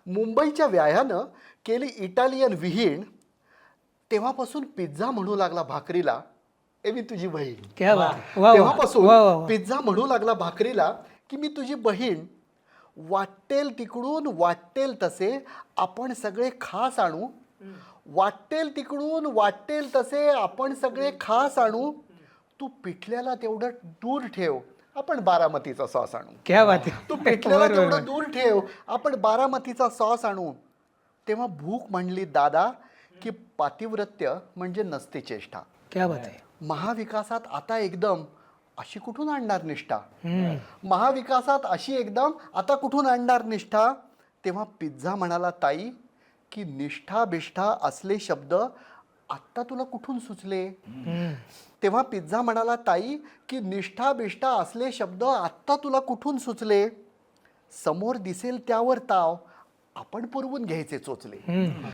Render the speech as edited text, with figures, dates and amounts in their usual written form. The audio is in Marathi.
मुंबईच्या व्यायानं केली इटालियन विहीण, तेव्हापासून पिझ्झा म्हणू लागला भाकरीला. ए मी तुझी बहीण. क्या बात आहे. वा वा. तेव्हापासून वा वा वा. पिझ्झा म्हणू लागला भाकरीला की मी तुझी बहीण. वाटेल तिकडून वाटेल तसे आपण सगळे खास आणू. वाटेल तिकडून वाटेल तसे आपण सगळे खास आणू. तू पिठल्याला तेवढं दूर ठेव, आपण बारामतीचा सॉस आणू. क्या बात आहे. तू पिठल्याला बरोबर, तेवढं बरोबर. दूर ठेव, आपण बारामतीचा सॉस आणू. तेव्हा भूक म्हणली दादा की पातिव्रत्य म्हणजे नसते चेष्टा. क्या बात आहे. महाविकासात आता एकदम अशी कुठून आणणार निष्ठा. हम्म. महाविकासात अशी एकदम आता कुठून आणणार निष्ठा. तेव्हा पिझ्झा म्हणाला ताई की निष्ठा बिष्ठा असले शब्द आत्ता तुला कुठून सुचले. हम्म. तेव्हा पिझ्झा म्हणाला ताई की निष्ठा बिष्ठा असले शब्द आत्ता तुला कुठून सुचले. समोर दिसेल त्यावर ताव आपण पुरवून घ्यायचे चोचले. हम्म.